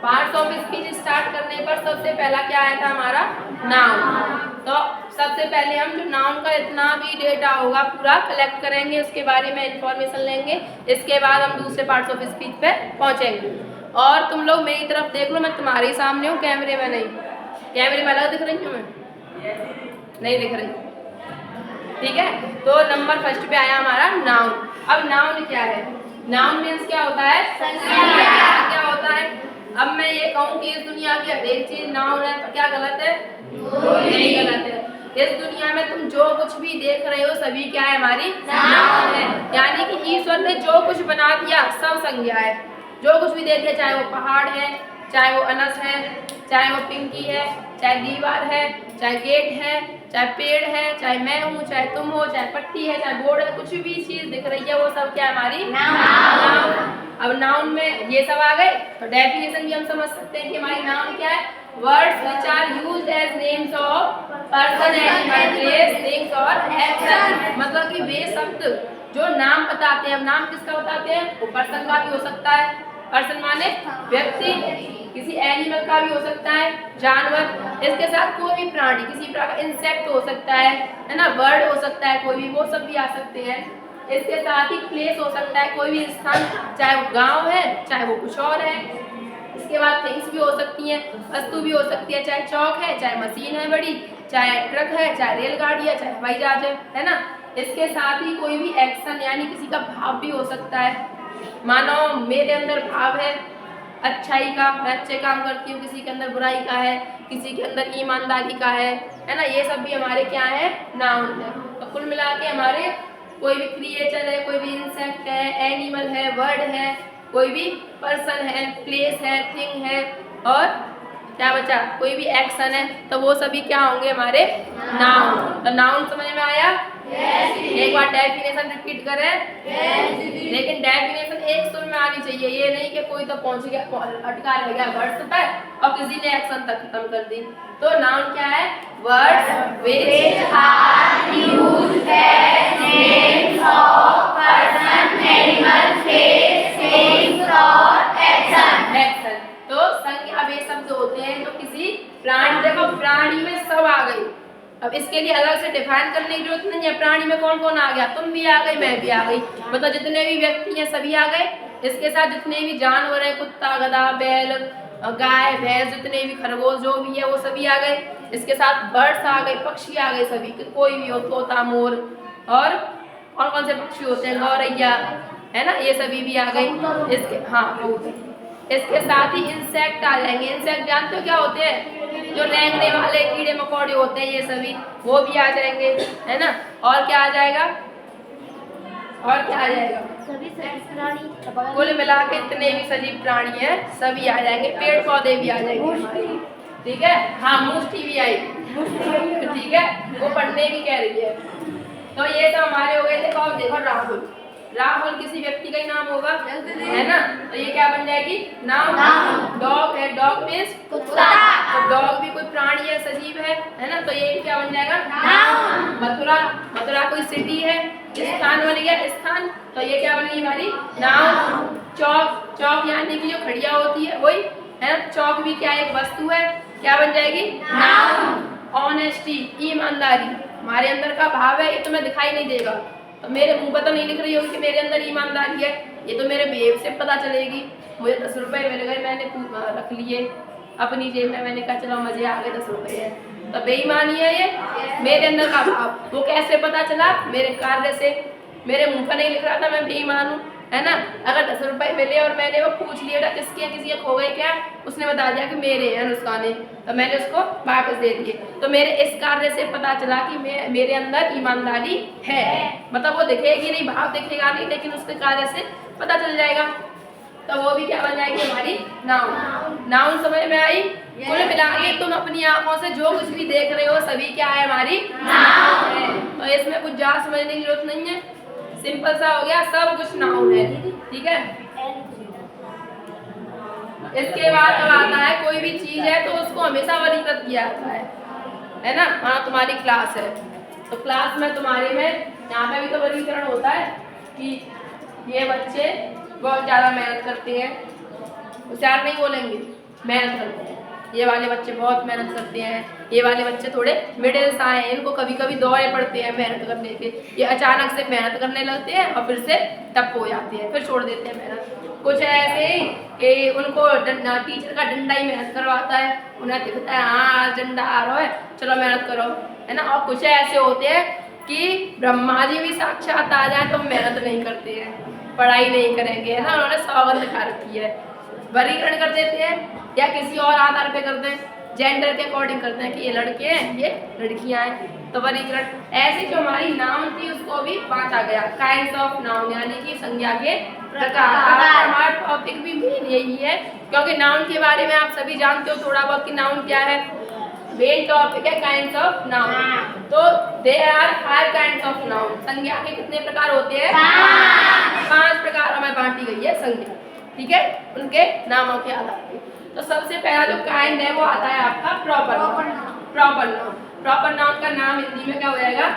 Parts of speech start करने पर सबसे पहला क्या आया था हमारा नाउन। तो सबसे पहले हम जो नाउन का इतना भी डेटा होगा पूरा कलेक्ट करेंगे, उसके बारे में इंफॉर्मेशन लेंगे, इसके बाद हम दूसरे पार्ट्स ऑफ स्पीच पे पहुंचेंगे। और तुम लोग मेरी तरफ देख लो, मैं तुम्हारे सामने हूँ, कैमरे में नहीं। कैमरे में अलग दिख रही हूँ मैं? नहीं दिख रही, ठीक है। तो नंबर फर्स्ट पे आया हमारा नाउन। अब नाउन क्या है? नाउन मीन्स क्या होता है? संज्ञा। क्या होता है? अब मैं ये कहूँ कि इस दुनिया की हर एक चीज नाउन है तो क्या गलत है? नहीं गलत है। इस दुनिया में तुम जो कुछ भी देख रहे हो सभी क्या है? हमारी नाउन है। यानी कि ईश्वर ने जो कुछ बना दिया सब संज्ञा है। जो कुछ भी दे दिया, चाहे वो पहाड़ है, चाहे वो अनस है, चाहे वो पिंकी है, चाहे दीवार है, चाहे गेट है, चाहे पेड़ है, चाहे मैं हूँ, चाहे तुम हो, चाहे पट्टी है, चाहे बोर्ड है, कुछ भी चीज दिख रही है वो सब क्या है? हमारी नाउन। अब नाउन में ये सब आ गए तो डेफिनेशन भी हम समझ सकते हैं कि हमारी नाउन क्या है? Words which are used as names of person, animal, place, things और एक्शन। मतलब कि वे शब्द जो नाम बताते हैं। अब नाम किसका बताते हैं? वो पर्सन का भी हो सकता है, पर्सन माने व्यक्ति, किसी एनिमल का भी हो सकता है, जानवर, इसके साथ कोई भी प्राणी, किसी प्रकार इंसेक्ट हो सकता है ना, बर्ड हो सकता है, कोई भी, वो सब भी आ सकते हैं। इसके साथ ही प्लेस हो सकता है, कोई भी स्थान, चाहे वो गांव है, चाहे वो कुछ और है। इसके बाद थिंग्स भी हो सकती हैं, वस्तु भी हो सकती है, चाहे चौक है, चाहे मशीन है बड़ी, चाहे ट्रक है, चाहे रेलगाड़ी है, चाहे हवाई जहाज है ना। इसके साथ ही कोई भी एक्शन यानी किसी का भाव भी हो सकता है। मानो मेरे अंदर भाव है अच्छाई का, मैं अच्छे काम करती हूँ, किसी के अंदर बुराई का है, किसी के अंदर ईमानदारी का है ना। ये सब भी हमारे क्या है? नाउन है। तो कुल मिला के हमारे कोई भी क्रिएचर है, कोई भी इंसेक्ट है, एनिमल है, वर्ड है, कोई भी पर्सन है, प्लेस है, थिंग है, और क्या बचा? कोई भी एक्शन है, तो वो सभी क्या होंगे? हमारे नाउन। तो नाउन समझ में आया? एक बार डेफिनेशन रिपीट करें। लेकिन डेफिनेशन एक सुर में आनी चाहिए, ये नहीं कि कोई तो पहुंच गया, अटका रह गया वर्ड्स पे और किसी ने एक्शन तक खत्म कर दी। तो नाउन क्या है? Words which are used as names of person, animal, place, things और एक्शन। तो संज्ञा वे शब्द होते हैं जो किसी प्राणी, देखो प्राणी में सब आ गई। अब इसके लिए अलग से डिफाइन करने की जरूरत नहीं है। प्राणी में कौन कौन आ गया? तुम भी आ गई, मैं भी आ गई, मतलब जितने भी व्यक्ति हैं सभी आ गए। इसके साथ जितने भी जानवर हैं, कुत्ता, गधा, बैल, गाय, भैंस, जितने भी खरगोश जो भी है वो सभी आ गए। इसके साथ बर्ड्स आ गए, पक्षी आ गए सभी, कोई भी हो, तोता, मोर, और कौन कौन से पक्षी होते हैं? गौरैया है ना, ये सभी भी आ गए। इसके इसके साथ ही इंसेक्ट आ जाएंगे। इंसेक्ट जानते हो क्या होते हैं? जो रेंगने वाले कीड़े मकोड़े होते हैं, ये सभी वो भी आ जाएंगे, है ना। और क्या आ जाएगा? और क्या आ जाएगा? सभी सजीव प्राणी, कुल मिला के इतने भी सजीव प्राणी हैं सभी आ जाएंगे, पेड़ पौधे भी आ जाएंगे हमारे, ठीक है। हाँ, मुष्टि भी आई, ठीक है, वो पढ़ने की कह रही है। तो ये तो हमारे हो गए थे। और देखो राहुल, राहुल किसी व्यक्ति का ही नाम होगा, है ना। तो ये क्या बन जाएगी? नाउन। डॉग है, डॉग मीन्स कुत्ता, तो डॉग भी कोई प्राणी है, सजीव है ना। तो ये क्या बन जाएगा? नाउन। मथुरा, मथुरा कोई सिटी है, स्थान बन गया स्थान, तो ये क्या बनेगी हमारी? नाउन। चौक, चौक यानी कि जो खड़िया होती है वही, है ना। चौक भी क्या एक वस्तु है, क्या बन जाएगी? नाउन। ऑनेस्टी, ईमानदारी, हमारे अंदर का भाव है, ये तुम्हें दिखाई नहीं देगा। तो मेरे मुंह पर तो नहीं लिख रही होगी कि मेरे अंदर ईमानदारी है, ये तो मेरे बिहेव से पता चलेगी। मुझे 10 रुपए मिल गए, मैंने रख लिए अपनी जेब में, मैंने कहा चलो मजे आ गए, 10 रुपए है, तो बेईमानी है ये। मेरे अंदर का भाव वो कैसे पता चला? मेरे कार्य से। मेरे मुंह पर नहीं लिख रहा था मैं बेईमान हूँ, है ना। अगर 10 रुपए मिले और मैंने वो पूछ लिया किसके, किसी के खो गए क्या, उसने बता दिया कि मेरे हैं नुस्खाने, तो मैंने उसको वापस दे दिए। तो मेरे इस कार्य से पता चला कि मेरे अंदर ईमानदारी है। मतलब वो दिखेगी नहीं, भाव दिखेगा नहीं, लेकिन उसके कार्य से पता चल जाएगा। तो वो भी क्या बन जाएगी? हमारी नाउन। नाउन समझ में आई? कुल मिला के तुम अपनी आंखों से जो कुछ भी देख रहे हो सभी क्या है? हमारी नाउन है। तो इसमें कुछ ज्यादा समझने की जरूरत नहीं है, सिंपल सा हो गया, सब कुछ नाउन है, ठीक है। इसके बाद अब आता है कोई भी चीज है तो उसको हमेशा वर्गीकृत किया जाता है ना। हाँ, तुम्हारी क्लास है तो क्लास में तुम्हारे में यहाँ पे भी तो वर्गीकरण होता है कि ये बच्चे बहुत ज़्यादा मेहनत करते हैं, होशियार नहीं बोलेंगे, मेहनत करते हैं। ये वाले बच्चे बहुत मेहनत करते हैं, ये वाले बच्चे थोड़े मिडिल सा हैं, इनको कभी कभी दौरे पड़ते हैं मेहनत करने के। ये अचानक से मेहनत करने लगते हैं और फिर से टप हो जाते हैं, फिर छोड़ देते हैं मेहनत। कुछ ऐसे ही कि उनको टीचर का डंडा ही मेहनत करवाता है, उन्हें दिखता है हाँ डंडा आ रहा है चलो मेहनत करो, है ना। और कुछ ऐसे होते हैं कि ब्रह्मा जी भी साक्षात आ जाए तो मेहनत नहीं करते हैं, पढ़ाई नहीं करेंगे, है ना, उन्होंने सौगंध दिखा रखी है, वर्गीकरण कर देते हैं या किसी और आधार पे करते हैं, जेंडर के अकॉर्डिंग करते हैं कि ये लड़के हैं ये लड़कियां हैं, तो वर्गीकरण। ऐसे जो हमारी नाउन थी उसको भी बांटा गया, काइंड्स ऑफ नाउन, यानी कि संज्ञा के प्रकार। हमारा टॉपिक भी मेन यही है, क्योंकि नाउन के बारे में आप सभी जानते हो थोड़ा बहुत कि नाउन क्या है। मेन टॉपिक है काइंड्स ऑफ नाउन। तो there are 5 kinds of noun. संज्ञा के कितने प्रकार होते हैं? 5 प्रकारों में बांटी गई है संज्ञा, ठीक है, उनके नामों के आधार पर। तो सबसे पहला जो काइंड है वो आता है आपका proper noun. Proper noun, proper noun का नाम हिंदी में क्या हो जाएगा?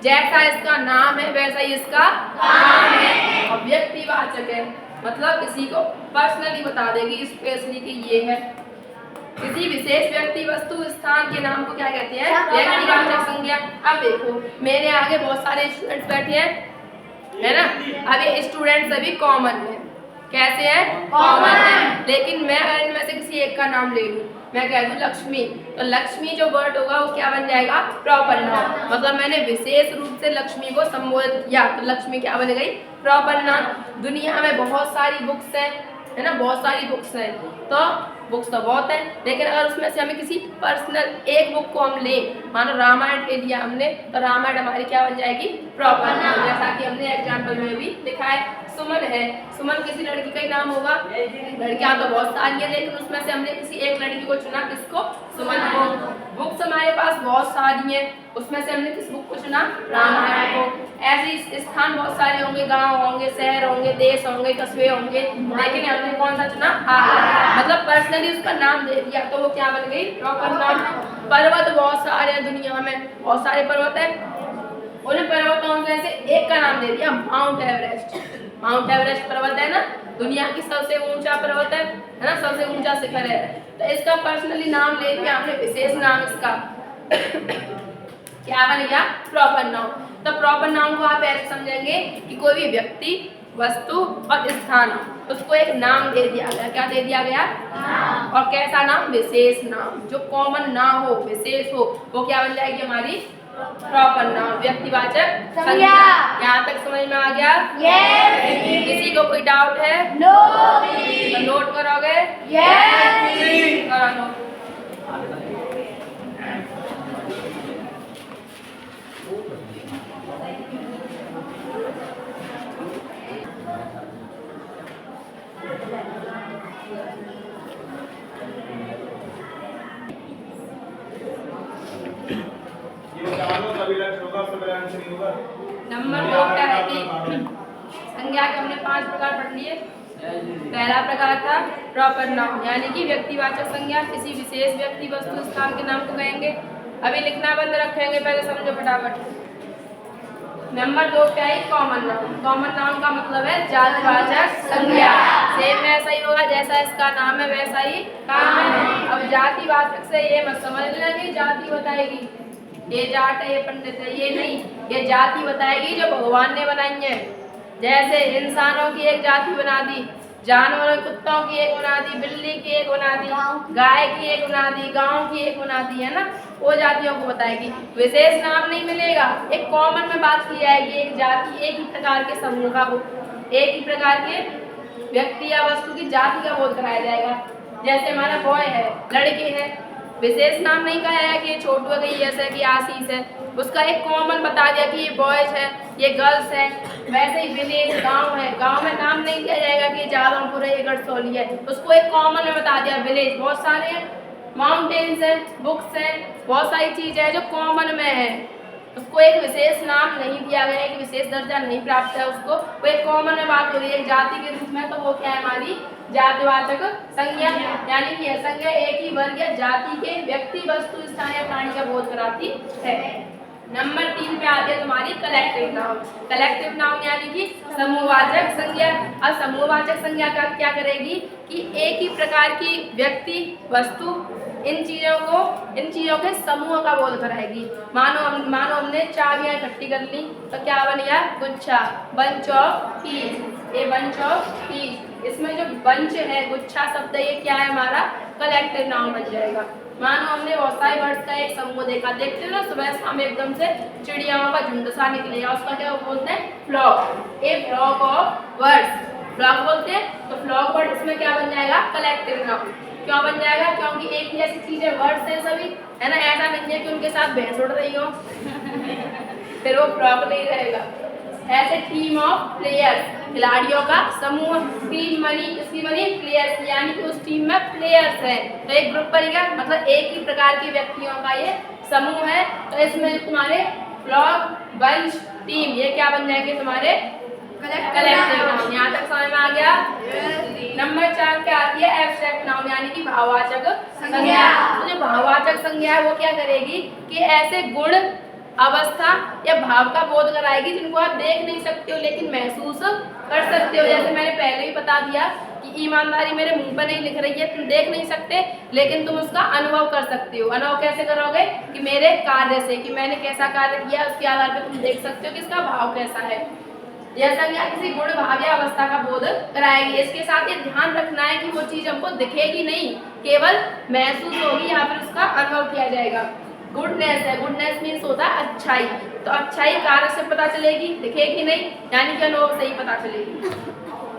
जैसा इसका नाम है वैसा ही इसका काम है। और व्यक्तिवाचक है, मतलब किसी को पर्सनली बता देगी स्पेशली कि ये है। किसी विशेष व्यक्ति वस्तु स्थान के नाम को क्या कहते हैं? व्यक्तिवाचक संज्ञा। अब देखो मेरे आगे बहुत सारे स्टूडेंट्स बैठे हैं, है ना। अब ये स्टूडेंट सभी कॉमन है, कैसे है? कॉमन है। लेकिन मैं अगर इनमें से किसी एक का नाम ले लूं, मैं कह दूं लक्ष्मी, तो लक्ष्मी जो वर्ड होगा वो क्या बन जाएगा? Proper noun. मतलब मैंने विशेष रूप से लक्ष्मी को संबोधित किया तो लक्ष्मी क्या बन गई? Proper noun. दुनिया में बहुत सारी बुक्स है ना, बहुत सारी बुक्स हैं, तो बुक्स तो बहुत है, लेकिन अगर उसमें से हमें किसी पर्सनल एक बुक को हम लें, मानो रामायण ले लिया हमने, तो रामायण हमारी क्या बन जाएगी? Proper noun. जैसा कि हमने एग्जाम्पल में भी लिखा है, सुमन है, सुमन किसी लड़की का ही नाम होगा। लड़कियां तो बहुत सारी है, लेकिन उसमें से हमने किसी एक लड़की को चुना, किसको? सुमन को। बुक्स हमारे पास बहुत सारी हैं, उसमें से हमने किस बुक को चुना? रामायण को। ऐसे स्थान बहुत सारे होंगे, गांव होंगे, शहर होंगे, देश होंगे, कस्बे होंगे, लेकिन हमने कौन सा चुना? मतलब पर्सनली उसका नाम दे दिया तो वो क्या बन गई? Proper noun. पर्वत बहुत सारे हैं दुनिया में, बहुत सारे पर्वत है, उन्हें पर्वतों में से एक का नाम दे दिया माउंट एवरेस्ट। माउंट एवरेस्ट पर्वत है ना, दुनिया की सबसे ऊंचा पर्वत है ना, सबसे ऊंचा शिखर है, तो इसका पर्सनली नाम ले दिया हमने, विशेष नाम इसका क्या बन गया? Proper noun. तो प्रॉपर नाउन को आप ऐसे समझेंगे कि कोई भी व्यक्ति, वस्तु और स्थान, उसको एक नाम दे दिया गया। क्या दे दिया गया? और कैसा नाम? विशेष नाम। जो कॉमन ना हो, विशेष हो, वो क्या बन जाएगी हमारी? प्रॉपर नाउन, व्यक्तिवाचक संज्ञा। यहाँ तक समझ में आ गया? यस। किसी को कोई डाउट है? नो। तो नोट करोगे? यस। करो नोट। नंबर 2 क्या है कि संज्ञा के हमने 5 प्रकार पढ़ लिए। पहला प्रकार था प्रॉपर नाउन, यानी कि व्यक्तिवाचक संज्ञा, किसी विशेष व्यक्ति, वस्तु, स्थान के नाम को कहेंगे। अभी लिखना बंद रखेंगे, पहले समझो फटाफट। नंबर 2 क्या है? Common noun. कॉमन नाउन का मतलब है जातिवाचक संज्ञा। सेम वैसा ही होगा जैसा इसका नाम है वैसा ही काम है। अब जातिवाचक से ये मत समझ लेना कि जाति बताएगी, ये जाट है, ये पंडित है, ये नहीं, ये जाति बताएगी जो भगवान ने बनाई है। जैसे इंसानों की एक जाति बना दी, जानवरों, कुत्तों की एक बना दी, बिल्ली की एक बना दी, गाय की एक बना दी, गांव की एक बना दी, है ना, वो जातियों को बताएगी। विशेष नाम नहीं मिलेगा, एक कॉमन में बात की जाएगी। एक जाति एक ही प्रकार के समूह का, एक ही प्रकार के व्यक्ति या वस्तु की जाति का बोध कराया जाएगा। जैसे हमारा बॉय है, लड़के है, विशेष नाम नहीं कहा है कि ये छोटू है, कि यश है, कि आशीष है, उसका एक कॉमन बता दिया कि ये बॉयज है, ये गर्ल्स है। वैसे ही विलेज, गांव है, गांव में नाम नहीं दिया जाएगा कि ये जादवपुर है, ये गढ़सौली है, उसको एक कॉमन में बता दिया। विलेज बहुत सारे हैं, माउंटेन्स है, बुक्स है, बहुत सारी चीज़ें हैं जो कॉमन में है, उसको एक विशेष नाम नहीं दिया गया, एक विशेष दर्जा नहीं प्राप्त है उसको, वो एक कॉमन में बात हो रही है जाति के रूप में, तो वो क्या है? हमारी जातिवाचक संज्ञा। यानी कि यह संज्ञा एक ही वर्ग या जाति के व्यक्ति, वस्तु, स्थान या प्राणी का बोध कराती है। नंबर 3 पे आती है तुम्हारी कलेक्टिव नाउन। कलेक्टिव नाउन यानी कि समूहवाचक संज्ञा। अब समूहवाचक संज्ञा का क्या करेगी कि एक ही प्रकार की व्यक्ति, वस्तु, इन चीजों के समूह का बोध कराएगी। मानो हमने चाबियां इकट्ठी कर ली तो क्या बन गया? गुच्छा, bunch of keys. A bunch of keys, इसमें जो बंच है, गुच्छा शब्द, ये क्या है? हमारा कलेक्टिव नाउन बन जाएगा। मानो हमने बहुत सारे बर्ड्स का एक समूह देखा, देखते हो ना सुबह शाम एकदम से चिड़ियाओं का झुंड सा निकलेगा, उसका क्या बोलते हैं? Flock. A flock of birds, flock बोलते हैं। तो फ्लॉक वर्ड इसमें क्या बन जाएगा? Collective noun. क्यों बन जाएगा? क्योंकि एक ही ऐसी चीजें वर्ड्स हैं सभी, है ना, ऐसा नहीं है कि उनके साथ भैंस उड़ रही हो फिर वो फ्लॉक नहीं रहेगा। ऐसे टीम ऑफ प्लेयर्स, खिलाड़ियों का समूह। टीम बनी, किसकी बनी? प्लेयर्स, यानी कि उस टीम में प्लेयर्स हैं तो एक ग्रुप बनेगा, मतलब एक ही प्रकार के व्यक्तियों का ये समूह है। तो इसमें तुम्हारे फ्लॉक, बंच, टीम, ये क्या बन जाएंगे? तुम्हारे कलेक्टिव नाउन। यहाँ तक समझ में आ गया? नंबर 4 पे आती है एब्स्ट्रैक्ट नाउन, यानी कि भाववाचक संज्ञा। तो जो भाववाचक संज्ञा है वो क्या करेगी कि ऐसे गुण, अवस्था या भाव का बोध कराएगी जिनको आप देख नहीं सकते हो लेकिन महसूस कर सकते हो। जैसे मैंने पहले भी बता दिया कि ईमानदारी मेरे मुंह पर नहीं लिख रही है, तुम देख नहीं सकते लेकिन तुम उसका अनुभव कर सकते हो। अनुभव कैसे करोगे? कि मेरे कार्य से, कि मैंने कैसा कार्य किया, उसके आधार पर तुम देख सकते हो कि इसका भाव कैसा है। यह संज्ञा किसी गुण, भाव या अवस्था का बोध कराएगी। इसके साथ ये ध्यान रखना है कि वो चीज हमको दिखेगी नहीं, केवल महसूस होगी या फिर उसका अनुभव किया जाएगा। गुडनेस है, गुडनेस मीन्स होता है अच्छाई, तो अच्छाई कार्य से पता चलेगी, दिखेगी नहीं, यानी कि अनुभव से ही पता चलेगी।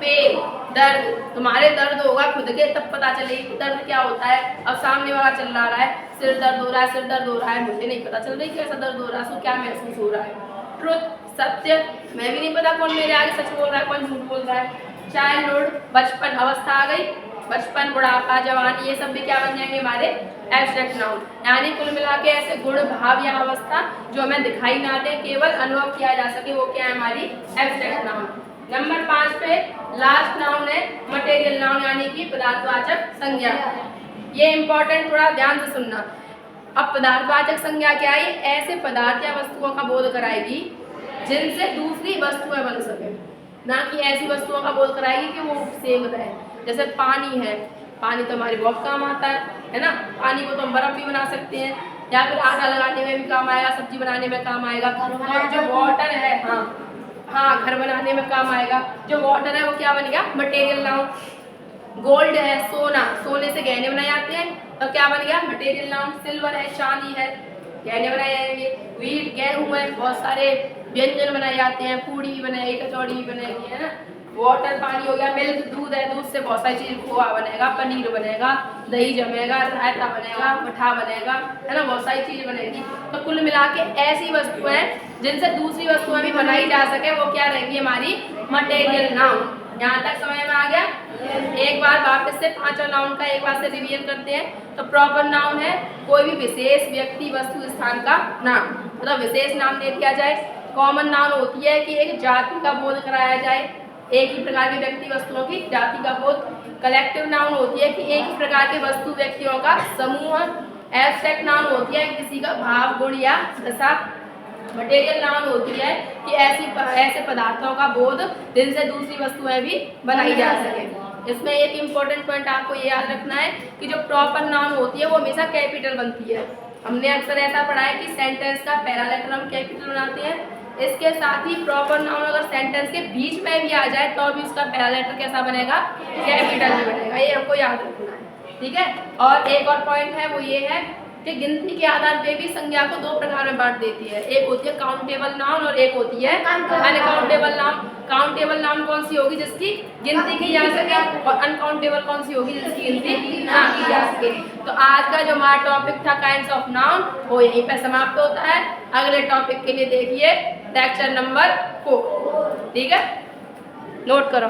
पेन, दर्द, तुम्हारे दर्द होगा खुद के तब पता चलेगी दर्द क्या होता है। अब सामने वाला चल रहा है, सिर दर्द हो रहा है, सिर दर्द हो रहा है, मुझे नहीं पता चल रही कैसा दर्द हो रहा है, उसको क्या महसूस हो रहा है। ट्रुथ, सत्य, मैं भी नहीं पता कौन मेरे आगे सच बोल रहा है, कौन झूठ बोल रहा है। चाइल्डहुड, बचपन, अवस्था आ गई, बचपन, बुढ़ापा, जवानी, ये सब भी क्या बन जाएंगे? हमारे एब्स्ट्रैक्ट नाउन। यानी कुल मिला के ऐसे गुण, भाव या अवस्था जो हमें दिखाई ना दे, केवल अनुभव किया जा सके, वो क्या है? हमारी एब्स्ट्रैक्ट नाउन। नंबर 5 पे लास्ट नाउन है मटेरियल नाउन, यानी कि पदार्थवाचक संज्ञा। ये इंपॉर्टेंट, थोड़ा ध्यान से सुनना। अब पदार्थवाचक संज्ञा क्या है? ऐसे पदार्थ या वस्तुओं का बोध कराएगी जिनसे दूसरी वस्तुएं बन सके, ना कि ऐसी वस्तुओं का बोध कराएगी कि वो सेम रहे। जैसे पानी है, पानी तो हमारे बहुत काम आता है ना, पानी को तो हम बर्फ भी बना सकते हैं, या फिर आटा लगाने में भी काम आएगा, सब्जी बनाने में काम आएगा। और जो वाटर है, हाँ घर बनाने में काम आएगा। जो वाटर है वो क्या बन गया? Material noun. गोल्ड है, सोना, सोने से गहने बनाए जाते हैं तो क्या बन गया? Material noun. सिल्वर है, चांदी है, गहने बनाए जाएंगे। वीट, गेहूं है, बहुत सारे व्यंजन बनाए जाते हैं, पूड़ी भी बनाएगी, कचौड़ी भी बनेगी, है ना। वाटर, पानी हो गया। मिल्क, दूध है, दूध से बहुत सारी चीज, खोआ बनेगा, पनीर बनेगा, दही जमेगा, रायता बनेगा, मठा बनेगा, है ना, बहुत सारी चीज बनेगी। तो कुल मिला के ऐसी वस्तुएं जिनसे दूसरी वस्तुएं भी बनाई जा सके, वो क्या रहेंगी? हमारी मटेरियल नाउन। यहाँ तक समझ में आ गया? एक बार वापस से 5 नाउन का एक बार से रिवीजन करते हैं। तो प्रॉपर नाउन है कोई भी विशेष व्यक्ति, वस्तु, स्थान का नाम, मतलब विशेष नाम दे दिया जाए। कॉमन नाउन होती है कि एक जाति का बोध कराया जाए, एक ही प्रकार के व्यक्ति, वस्तुओं की जाति का बोध। कलेक्टिव नाउन होती है कि एक ही प्रकार के वस्तु, व्यक्तियों का समूह। एब्स्ट्रैक्ट नाउन होती है किसी का भाव, गुण या दशा। मटेरियल नाउन होती है कि ऐसे पदार्थों का बोध जिनसे दूसरी वस्तुएं भी बनाई जा सके। इसमें एक इम्पोर्टेंट पॉइंट आपको ये याद रखना है कि जो प्रॉपर नाउन होती है वो हमेशा कैपिटल बनती है। हमने अक्सर ऐसा पढ़ा है कि सेंटेंस का पहला लेटर हम कैपिटल बनाते हैं। इसके साथ ही प्रॉपर नाउन अगर सेंटेंस के बीच में भी आ जाए तो भी उसका पहला लेटर कैसा बनेगा? कैपिटल में बनेगा। ये हमको याद रखना है, ठीक है। और एक और पॉइंट है, वो ये है कि गिनती के आधार पे भी संज्ञा को 2 प्रकार में बांट देती है। एक होती है काउंटेबल नाउन और एक होती है अनकाउंटेबल नाउन। काउंटेबल नाउन कौन सी होगी? जिसकी गिनती की जा सके, और अनकाउंटेबल कौन सी होगी? जिसकी गिनती ना की जा सके। तो आज का जो हमारा टॉपिक था काइंड्स ऑफ नाउन, वो यहीं पर समाप्त होता है। अगले टॉपिक के लिए देखिए लेक्चर नंबर 4, ठीक है, नोट करो।